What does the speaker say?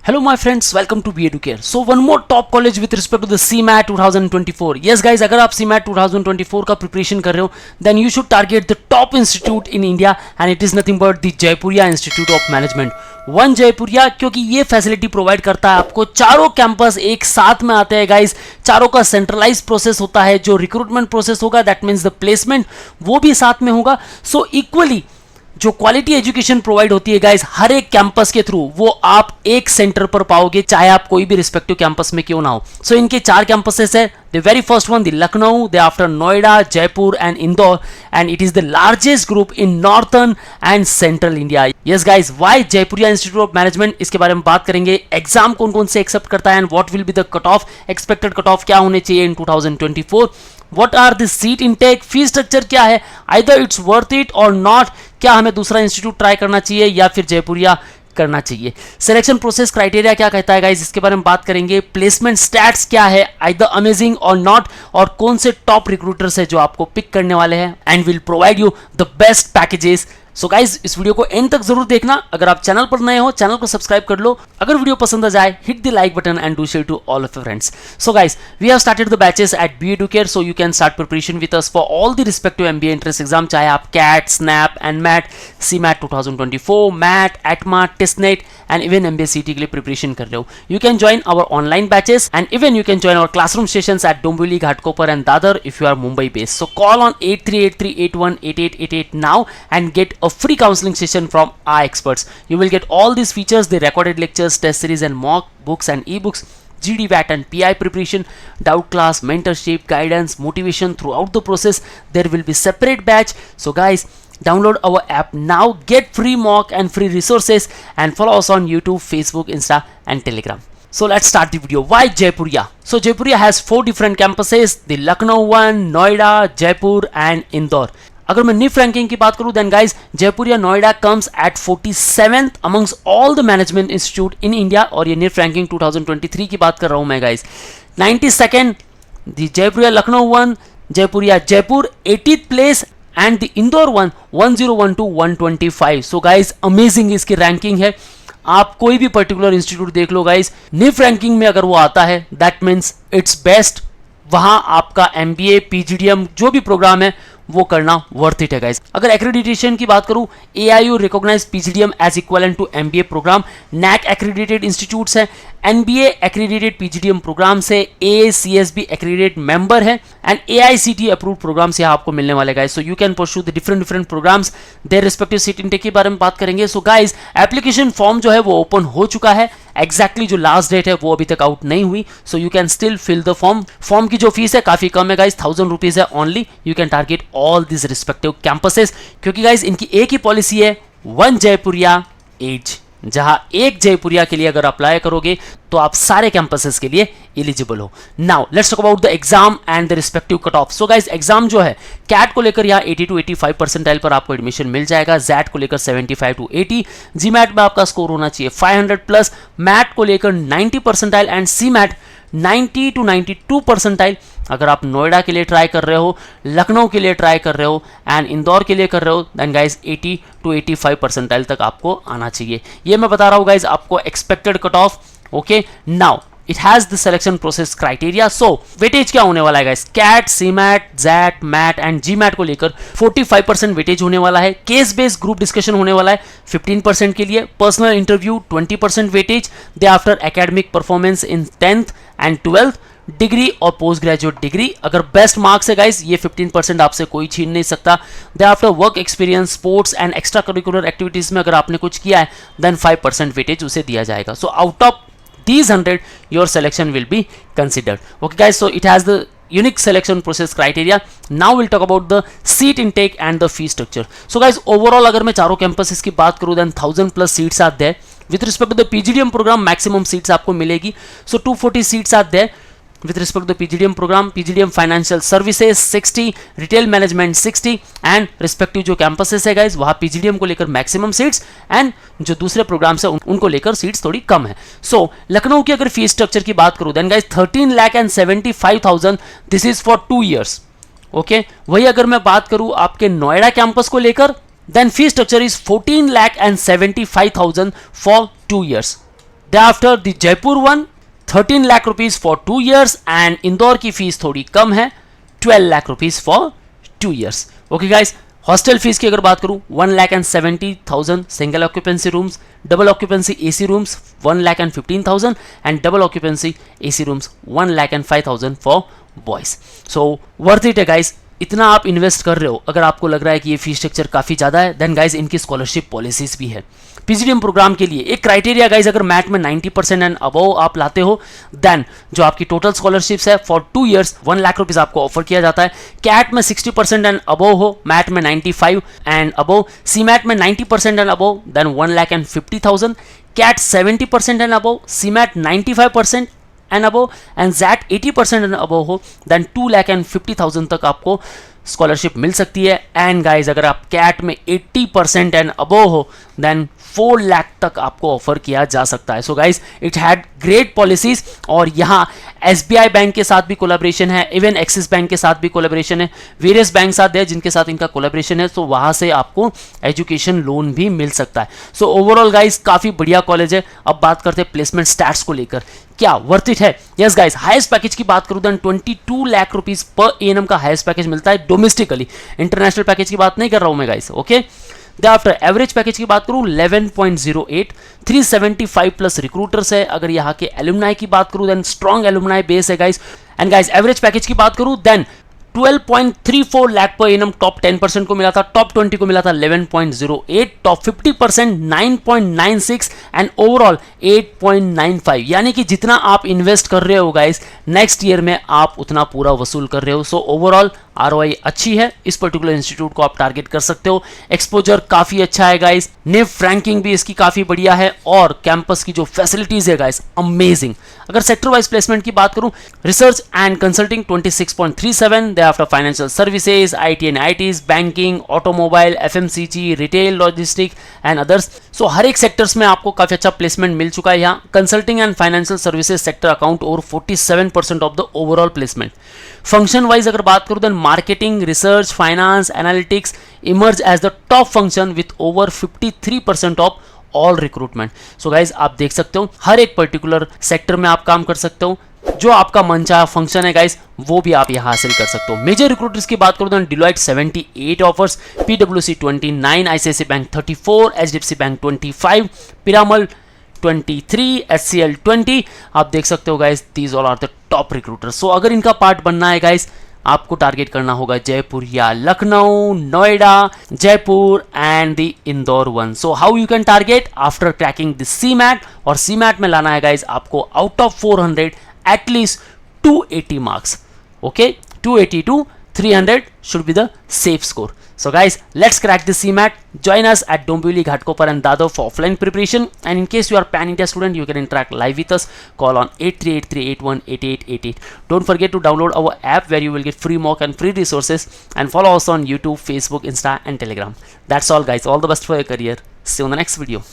Hello my friends, welcome to BEducare. So one more top college with respect to the CMAT 2024. Yes guys, अगर आप CMAT 2024 का preparation कर रहे हो then you should target the top institute in India and it is nothing but the Jaipuriya Institute of Management. One Jaipuria, क्योंकि ये facility provide करता है आपको, चारों कैंपस एक साथ में आते हैं गाइस, चारों का सेंट्रलाइज प्रोसेस होता है, जो रिक्रूटमेंट प्रोसेस होगा दैट मीन्स द प्लेसमेंट वो भी साथ में होगा. सो इक्वली जो क्वालिटी एजुकेशन प्रोवाइड होती है गाइस हर एक कैंपस के थ्रू वो आप एक सेंटर पर पाओगे, चाहे आप कोई भी रिस्पेक्टिव कैंपस में क्यों ना हो. सो इनके चार कैंपसेस है. The very first one the Lucknow, they after Noida, Jaipur and Indore, and it is the largest group in northern and central India. Yes guys, why Jaipuria institute of management, इसके बारे में बात करेंगे. एग्जाम कौन कौन से एक्सेप्ट करता है and what will be the cut off, expected cut off क्या होने चाहिए in 2024, what are the seat intake, fee structure क्या है, either it's worth it or not, क्या हमें दूसरा इंस्टीट्यूट ट्राई करना चाहिए या फिर जयपुरिया करना चाहिए, सिलेक्शन प्रोसेस क्राइटेरिया क्या कहता है गाइस, इसके बारे में बात करेंगे. प्लेसमेंट स्टैट्स क्या है, आइदर अमेजिंग और नॉट, और कौन से टॉप रिक्रूटर्स है जो आपको पिक करने वाले हैं and will provide you the best packages. So guys इस वीडियो को एंड तक जरूर देखना. अगर आप चैनल पर नए हो चैनल को सब्सक्राइब कर लो. अगर वीडियो पसंद आ जाए hit the like button and do share to all of your friends. So guys we have started the batches at BEducare, so you can start preparation with us for all the respective MBA entrance exam, चाहे आप CAT, SNAP and MAT, CMAT 2024, MAT, ATMA, TISSNET and even MBA CT के लिए preparation कर रहे हो. You can join our online batches and even you can join our classroom sessions at Dombivli, Ghatkopar and Dadar if you are Mumbai based. So call on 8383818888 now and get a free counseling session from our experts. You will get all these features, the recorded lectures, test series and mock books and ebooks, GD VAT and PI preparation, doubt class, mentorship, guidance, motivation throughout the process. There will be separate batch. So guys, download our app now, get free mock and free resources, and follow us on YouTube, Facebook, Insta and Telegram. So let's start the video. Why Jaipuriya? So Jaipuriya has 4 different campuses, the Lucknow one, Noida, Jaipur and Indore. अगर मैं NIF ranking की बात करूं then guys Jaipuria Noida comes at 47th amongst all the management institute in India, और ये NIF ranking 2023 की बात कर रहा हूं मैं guys. 92nd the Jaipuria Lucknow one, Jaipuria Jaipur 80th place and the Indore one 101 to 125. So guys amazing इसकी रैंकिंग है. आप कोई भी पर्टिकुलर इंस्टीट्यूट देख लो गाइस, NIF रैंकिंग में अगर वो आता है दैट मीन्स इट्स बेस्ट. वहां आपका MBA, PGDM जो भी प्रोग्राम है वो करना वर्थ इट है गाइस. अगर एक्रेडिटेशन की बात करूं, AIU recognise PGDM as equivalent to MBA programme, NAC accredited institutes है, NBA एक्रेडिटेड PGDM प्रोग्राम से, ACSB एक्रेडिटेड मेंबर है एंड AICTE अप्रूव्ड प्रोग्राम से आपको मिलने वाले guys. So you can pursue the different programmes, their respective seat intake के बारे में बात करेंगे. सो गाइस एप्लीकेशन फॉर्म जो है वो ओपन हो चुका है, एग्जैक्टली जो लास्ट डेट है वो अभी तक आउट नहीं हुई. सो you can still fill the form. Form की जो फीस है काफी कम है गाइस, 1000 रुपीज है only. You can target all this respective campuses, क्योंकि गाइस इनकी एक ही पॉलिसी है, वन जयपुरिया एज, जहां एक जयपुरिया के लिए अगर अप्लाई करोगे तो आप सारे कैंपसेस के लिए एलिजिबल हो. Now let's talk about the exam and the respective cut off. So guys exam जो है कैट को लेकर यहाँ 80 to 85 परसेंटाइल पर आपको एडमिशन मिल जाएगा, जैट को लेकर 75 to 80, जीमैट में आपका स्कोर होना चाहिए 500 प्लस, मैट को लेकर 90 percentile and CMAT 90 to 92 percentile. अगर आप नोएडा के लिए ट्राई कर रहे हो, लखनऊ के लिए ट्राई कर रहे हो एंड इंदौर के लिए कर रहे हो देन गाइस 80 to 85 परसेंटाइल तक आपको आना चाहिए. ये मैं बता रहा हूँ गाइस आपको expected cut off. Okay now it has the selection process criteria. So weightage क्या होने वाला है guys, CAT, CMAT, XAT, MAT and GMAT को लेकर 45% वेटेज होने वाला है. केस बेस्ड ग्रुप डिस्कशन होने वाला है 15% के लिए, personal interview 20% weightage, then after academic performance in 10th and 12th, degree और पोस्ट ग्रेजुएट डिग्री. अगर बेस्ट मार्क्स है गाइस ये 15% आपसे कोई छीन नहीं सकता. Then after work experience, sports and extra curricular activities में अगर आपने कुछ किया है देन 5% वेटेज उसे दिया जाएगा. So out of these 100 your selection will be considered. Okay guys, so it has the unique selection process criteria. Now we'll talk about the seat intake and the fee structure. So guys overall अगर मैं चारों campuses की बात करूँ then 1000 plus seats are there. With respect to the PGDM program maximum seats आपको मिलेगी. So 240 seats are there. With respect to the PGDM program, PGDM Financial Services 60, Retail Management 60 and respective जो campuses है guys वहाँ PGDM को लेकर maximum seats and जो दूसरे programs है उनको लेकर seats थोड़ी कम है. So लखनऊ की अगर फीस स्ट्रक्चर की बात करूँ then guys 13,75,000 this is for 2 years. Okay, वही अगर मैं बात करूँ आपके नोएडा कैंपस को लेकर then fee structure is 14,75,000 for 2 years. Thereafter the Jaipur one 13 lakh rupees for 2 years and Indore की फीस थोड़ी कम है 12 lakh rupees for 2 years. Okay guys, hostel fees की अगर बात करूं 1,70,000 single occupancy rooms, double occupancy AC rooms 1,15,000 and double occupancy AC rooms 1,05,000 for boys. So worth it है guys. इतना आप इन्वेस्ट कर रहे हो, अगर आपको लग रहा है कि ये फीस स्ट्रक्चर काफ़ी ज़्यादा है, देन गाइज इनकी स्कॉलरशिप पॉलिसीज भी है. पीजीडीएम प्रोग्राम के लिए एक क्राइटेरिया गाइज, अगर मैथ में 90% एंड अबव आप लाते हो, देन जो आपकी टोटल स्कॉलरशिप्स है फॉर 2 years 1 लाख रुपीज़ आपको ऑफर किया जाता है. कैट में 60% एंड अबव हो, मैथ में 95 एंड अबव, सी मैट में 90% and above, then 1,50,000. CAT 70% and above, CMAT 95% and above and XAT 80% and above हो, देन 2,50,000 तक आपको स्कॉलरशिप मिल सकती है. एंड गाइज अगर आप कैट में 80% एंड अबव हो, देन 4 लाख तक आपको ऑफर किया जा सकता है. So guys it had great policies. और यहाँ एसबीआई बैंक के साथ भी कोलैबोरेशन है, इवन एक्सिस बैंक के साथ भी कोलैबोरेशन है, वेरियस बैंक साथ है जिनके साथ इनका कोलैबोरेशन है. तो वहाँ से आपको एजुकेशन लोन भी मिल सकता है. सो ओवरऑल गाइज काफ़ी बढ़िया कॉलेज है. अब बात करते हैं प्लेसमेंट स्टैट्स को लेकर, क्या वर्थ इट है? यस गाइज, हाईएस्ट पैकेज की बात करूं देन 22 लाख रुपीस पर एएनएम का हाईएस्ट पैकेज मिलता है डोमेस्टिकली. इंटरनेशनल पैकेज की बात नहीं कर रहा हूं मैं guys. Okay, after average package की बात करूं 11.08, 375 प्लस रिक्रूटर्स है. अगर यहाँ के एलुमनाई की बात करूं देन स्ट्रॉन्ग एलुमनाई बेस है guys. And guys average package की बात करूं देन 12.34 लाख पर एनएम टॉप 10% को मिला था, टॉप 20 को मिला था 11.08, टॉप 50% 9.96 एंड ओवरऑल 8.95. यानी कि जितना आप इन्वेस्ट कर रहे हो गाइस, नेक्स्ट ईयर में आप उतना पूरा वसूल कर रहे हो. सो ओवरऑल आरओआई अच्छी है. इस पर्टिकुलर इंस्टीट्यूट को आप टारगेट कर सकते हो. एक्सपोजर काफी अच्छा है गाइस, निफ्ट रैंकिंग भी इसकी काफी बढ़िया है और कैंपस की जो फैसिलिटीज है गाइस अमेजिंग. अगर सेक्टर वाइज प्लेसमेंट की बात करूं, research and consulting 26.37, after financial services, IT and ITES, banking, automobile, FMCG, retail, logistic and others. So हर एक सेक्टर्स में आपको काफी अच्छा प्लेसमेंट मिल चुका है. यहाँ consulting and financial services sector account over 47% of the overall placement. Function wise अगर बात करूं then marketing, research, finance, analytics emerge as the top function with over 53% of all recruitment. So guys आप देख सकते हो हर एक पर्टिकुलर सेक्टर में आप काम कर सकते हो. जो आपका मनचाहा फंक्शन है गाइस वो भी आप यहां हासिल कर सकते हो. मेजर रिक्रूटर्स की बात करूं तो डिलॉयट 78 ऑफर्स, पीडब्ल्यूसी 29, ICICI bank 34, HDFC bank 25, Piramal 23, HCL 20. आप देख सकते हो guys these all are the top recruiters. So अगर इनका पार्ट बनना है गाइस, आपको टारगेट करना होगा जयपुर या Lucknow, Noida, Jaipur and the Indore one. So how you can target after cracking the CMAT, और सीमैट में लाना है गाइस आपको out of 400 at least 280 marks. Okay, 280 to 300 should be the safe score. So guys, let's crack the CMAT. Join us at Dombivli, Ghatkopar and Dadar for offline preparation. And in case you are pan-India student, you can interact live with us. Call on 8383818888. Don't forget to download our app where you will get free mock and free resources. And follow us on YouTube, Facebook, Insta and Telegram. That's all guys. All the best for your career. See you on the next video.